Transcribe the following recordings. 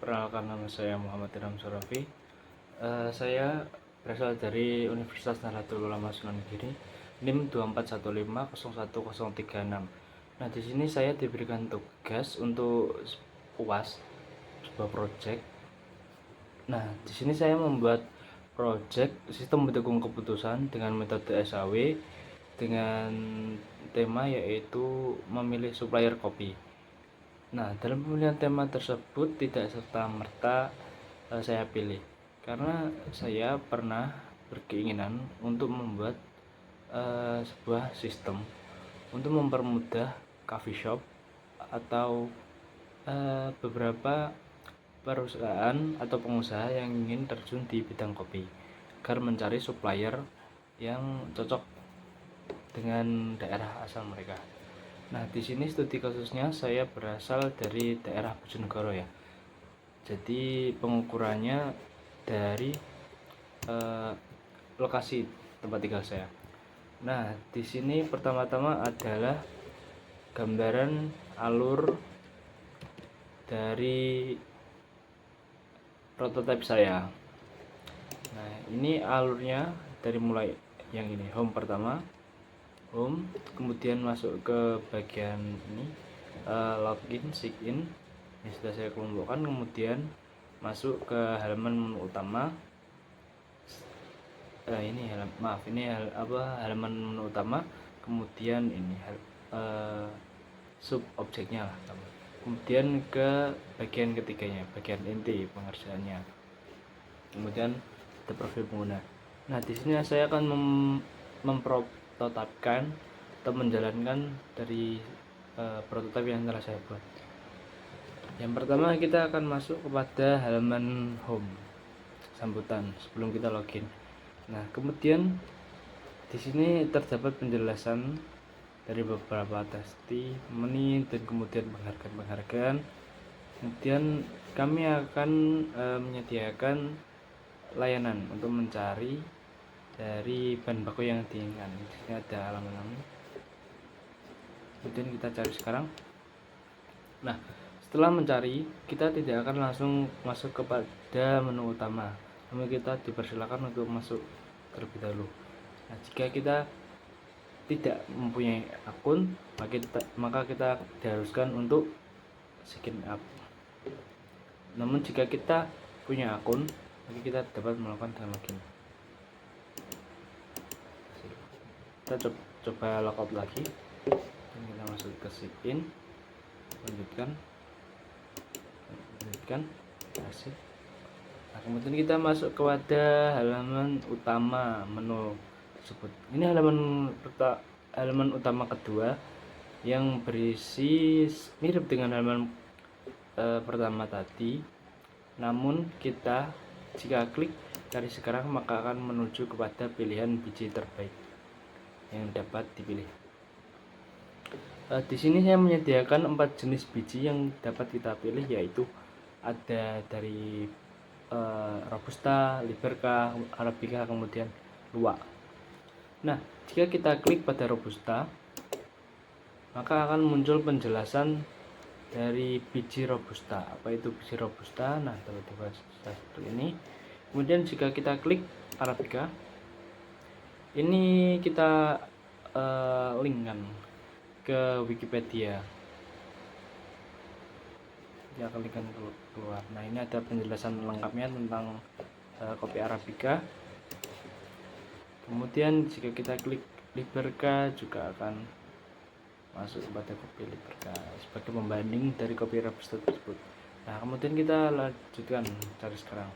Perkenalkan, nama saya Muhammad Ilham Surafi. Saya berasal dari Universitas Nahdlatul Ulama Sunan Giri, NIM 2415011036. Nah, di sini saya diberikan tugas untuk UAS, sebuah proyek. Nah, di sini saya membuat proyek sistem mendukung keputusan dengan metode SAW dengan tema yaitu memilih supplier kopi. Nah, dalam pemilihan tema tersebut tidak serta-merta saya pilih, karena saya pernah berkeinginan untuk membuat sebuah sistem untuk mempermudah coffee shop atau beberapa perusahaan atau pengusaha yang ingin terjun di bidang kopi agar mencari supplier yang cocok dengan daerah asal mereka. Nah, di sini studi kasusnya saya berasal dari daerah Bojonegoro ya. Jadi pengukurannya dari lokasi tempat tinggal saya. Nah, di sini pertama-tama adalah gambaran alur dari prototipe saya. Nah, ini alurnya dari mulai yang ini, home pertama, home, kemudian masuk ke bagian ini, login, sign. Ini sudah saya kelompokkan, kemudian masuk ke halaman menu utama. Ini halaman menu utama, kemudian ini sub objeknya lah, kemudian ke bagian ketiganya, bagian inti pengerjaannya, kemudian ada profil pengguna. Nah, di sini saya akan memprototipkan atau menjalankan dari prototipe yang telah saya buat. Yang pertama, kita akan masuk kepada halaman home, sambutan sebelum kita login. Nah, kemudian di sini terdapat penjelasan dari beberapa testimoni dan kemudian penghargaan. Kemudian kami akan menyediakan layanan untuk mencari dari bahan baku yang diinginkan. Di sini ada halaman. Kemudian kita cari sekarang. Nah, setelah mencari, kita tidak akan langsung masuk kepada menu utama, namun kita dipersilakan untuk masuk terlebih dahulu. Nah, jika kita tidak mempunyai akun, maka kita diharuskan untuk sign up. Namun jika kita punya akun, maka kita dapat melakukan dengan login. Kita coba logout lagi, dan kita masuk ke sign, lanjutkan, hasil. Nah, kemudian kita masuk kepada halaman utama menu tersebut. Ini halaman utama kedua yang berisi mirip dengan halaman pertama tadi, namun kita jika klik dari sekarang maka akan menuju kepada pilihan biji terbaik yang dapat dipilih. Di sini saya menyediakan 4 jenis biji yang dapat kita pilih, yaitu ada dari Robusta, Liberka, Arabica, kemudian Luwak. Nah, jika kita klik pada Robusta, maka akan muncul penjelasan dari biji Robusta. Apa itu biji Robusta? Nah, tiba-tiba seperti ini. Kemudian jika kita klik Arabica, ini kita linkkan ke Wikipedia. Dia akan linkkan keluar. Nah, ini ada penjelasan lengkapnya tentang kopi Arabica. Kemudian jika kita klik Liberka juga akan masuk kepada kopi Liberka sebagai pembanding dari kopi Robusta tersebut. Nah, kemudian kita lanjutkan cari sekarang.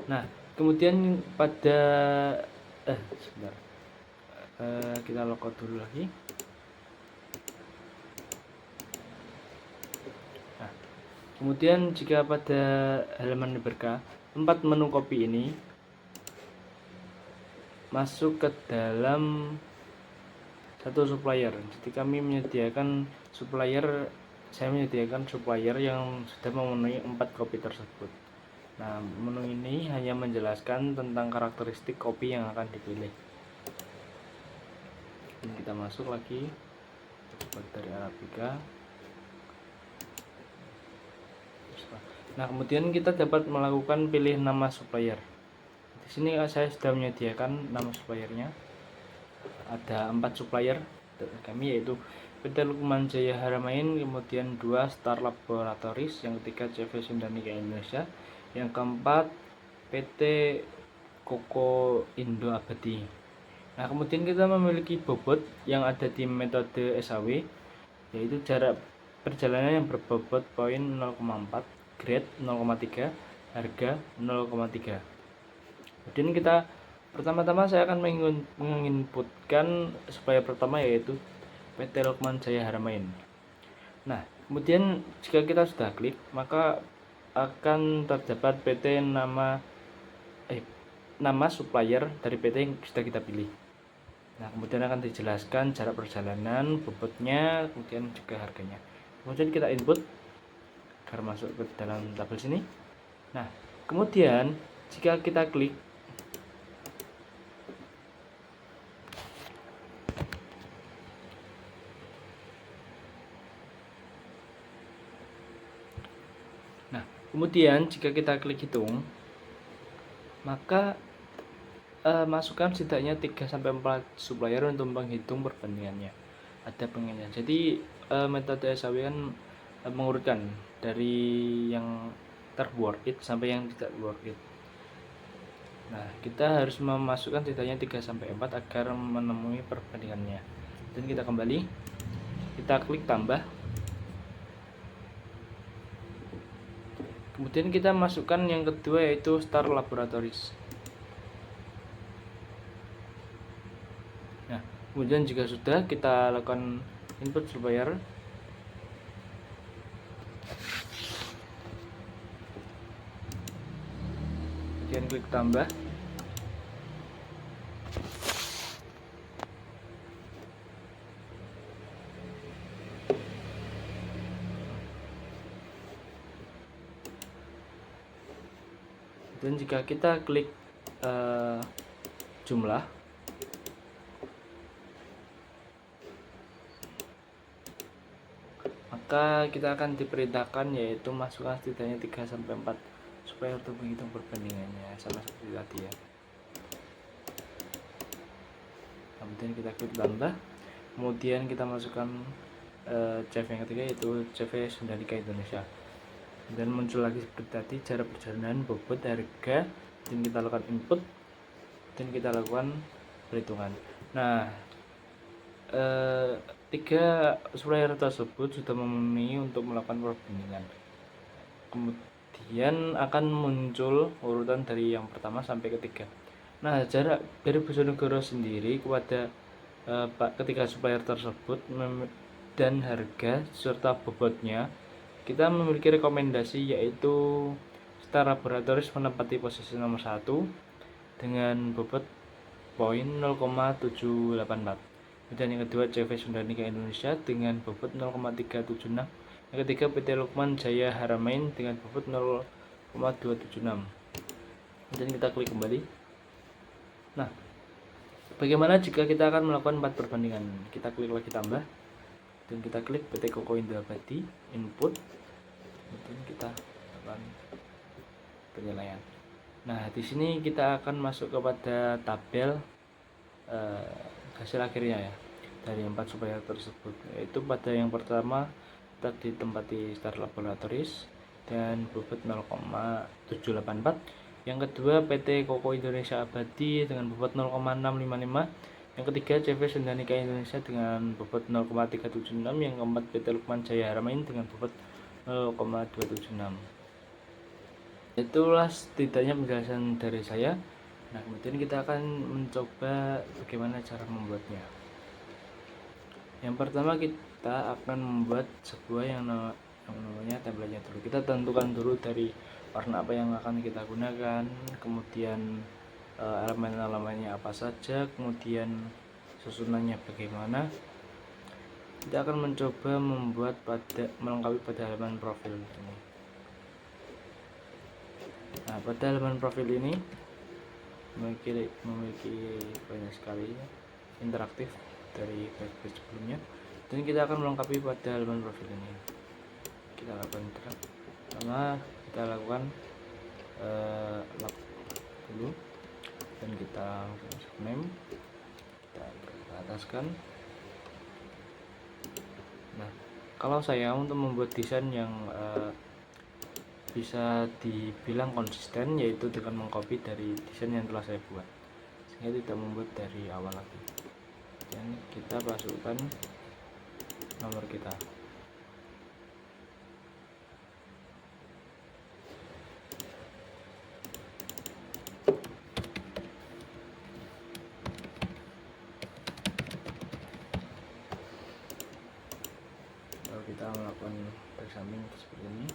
Nah, kemudian pada sebentar, kita logout dulu lagi. Nah, kemudian jika pada halaman Liberka, 4 menu kopi ini masuk ke dalam satu supplier. Jadi kami menyediakan saya menyediakan supplier yang sudah memenuhi 4 kopi tersebut. Nah, menu ini hanya menjelaskan tentang karakteristik kopi yang akan dipilih. Dan kita masuk lagi dari Arabica. Nah, kemudian kita dapat melakukan pilih nama supplier. Di sini saya sudah menyediakan nama suppliernya. Ada 4 supplier dari kami, yaitu PT Lukman Jaya Haramain, kemudian 2 Star Laboratories, yang ketiga CV Sundanika Indonesia, yang keempat PT Koko Indo Abadi. Nah, kemudian kita memiliki bobot yang ada di metode SAW, yaitu jarak perjalanan yang berbobot poin 0,4, grade 0,3, harga 0,3. Kemudian kita pertama-tama saya akan menginputkan supplier pertama, yaitu PT Lukman Jaya Haramain. Nah, kemudian jika kita sudah klik, maka akan terdapat PT nama supplier dari PT yang sudah kita pilih. Nah, kemudian akan dijelaskan jarak perjalanan, bobotnya, kemudian juga harganya. Kemudian kita input agar masuk ke dalam tabel sini. Nah, kemudian jika kita klik, hitung, maka masukkan setidaknya 3-4 supplier untuk menghitung perbandingannya. Ada penginginan. Jadi metode SAW kan mengurutkan dari yang worth it sampai yang tidak worth it. Nah, kita harus memasukkan setidaknya 3-4 agar menemui perbandingannya. Dan kita kembali, kita klik tambah. Kemudian kita masukkan yang kedua, yaitu Star Laboratories. Nah, kemudian jika sudah, kita lakukan input supplier. Kemudian klik tambah. Dan jika kita klik jumlah, maka kita akan diperintahkan yaitu masukkan setidaknya 3-4 supaya untuk menghitung perbandingannya, sama seperti tadi ya. Kemudian kita klik tambah, kemudian kita masukkan CV yang ketiga, yaitu CV Sundanika Indonesia. Dan muncul lagi seperti tadi, jarak perjalanan, bobot, harga, dan kita lakukan input dan kita lakukan perhitungan. Nah, 3 supplier tersebut sudah memenuhi untuk melakukan perbandingan. Kemudian akan muncul urutan dari yang pertama sampai ketiga. Nah, jarak dari Bojonegoro sendiri kepada ketiga supplier tersebut dan harga serta bobotnya, kita memiliki rekomendasi, yaitu Star Laboratories menempati posisi nomor 1 dengan bobot poin 0,784. Dan yang kedua CV Sundanika Indonesia dengan bobot 0,376. Yang ketiga PT Lukman Jaya Haramain dengan bobot 0,276. Dan kita klik kembali. Nah, bagaimana jika kita akan melakukan 4 perbandingan? Kita klik lagi tambah, dan kita klik PT Koko Indo Abadi, input, kemudian kita lakukan penilaian. Nah, di sini kita akan masuk kepada tabel hasil akhirnya ya dari 4 supplier tersebut, yaitu pada yang pertama kita ditempati Star Laboratories dan bobot 0,784. Yang kedua PT Koko Indonesia Abadi dengan bobot 0,655. Yang ketiga CV Sundanika Indonesia dengan bobot 0,376. Yang keempat PT Lukman Jaya Haramain dengan bobot 0,276. Itulah setidaknya penjelasan dari saya. Nah, kemudian kita akan mencoba bagaimana cara membuatnya. Yang pertama, kita akan membuat sebuah yang namanya template-nya dulu. Kita tentukan dulu dari warna apa yang akan kita gunakan, kemudian elemen-elemennya apa saja, kemudian susunannya bagaimana. Kita akan mencoba membuat melengkapi pada halaman profil ini. Nah, pada halaman profil ini memiliki banyak sekali interaktif dari page sebelumnya, dan kita akan melengkapi pada halaman profil ini. Kita lakukan pertama, kita lakukan lap dulu dan kita masuk name, kita ke ataskan. Nah, kalau saya untuk membuat desain yang bisa dibilang konsisten, yaitu dengan mengcopy dari desain yang telah saya buat, sehingga tidak membuat dari awal lagi. Dan kita masukkan nomor kita. Lalu kita melakukan back samping seperti ini.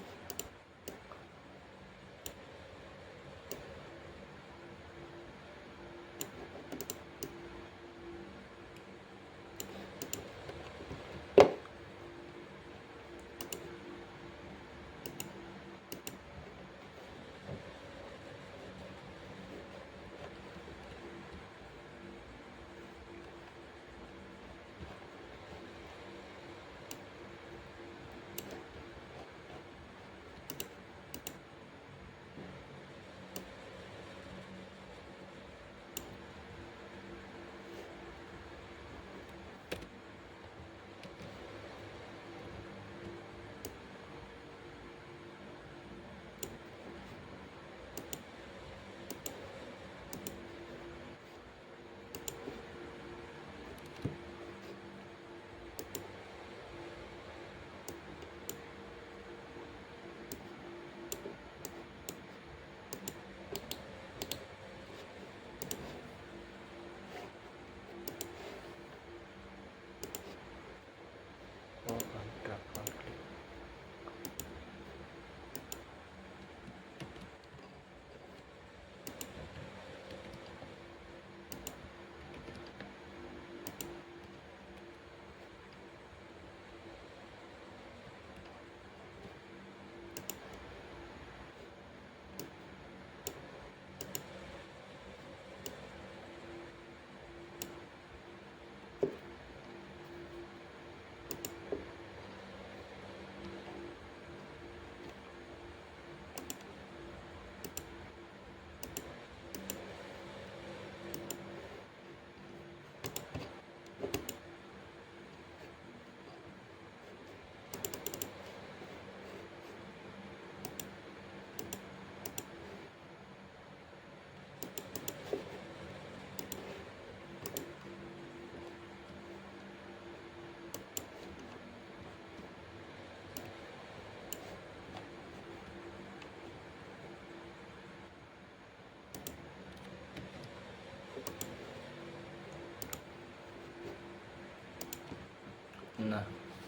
Nah,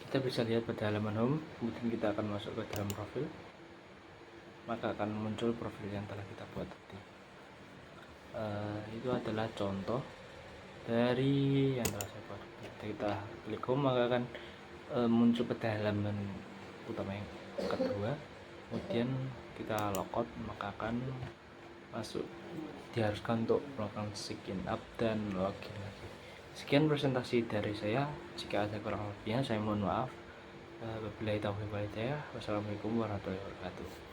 kita bisa lihat pada halaman home, kemudian kita akan masuk ke dalam profil, maka akan muncul profil yang telah kita buat tadi. Itu adalah contoh dari yang telah saya buat. Kita klik home, maka akan muncul pada halaman utama yang kedua. Kemudian kita logout, maka akan masuk, diharuskan untuk melakukan sign up dan login lagi. Sekian presentasi dari saya. Jika ada kurang lebihnya saya mohon maaf. Wabillahi taufiq wal hidayah. Wassalamualaikum warahmatullahi wabarakatuh.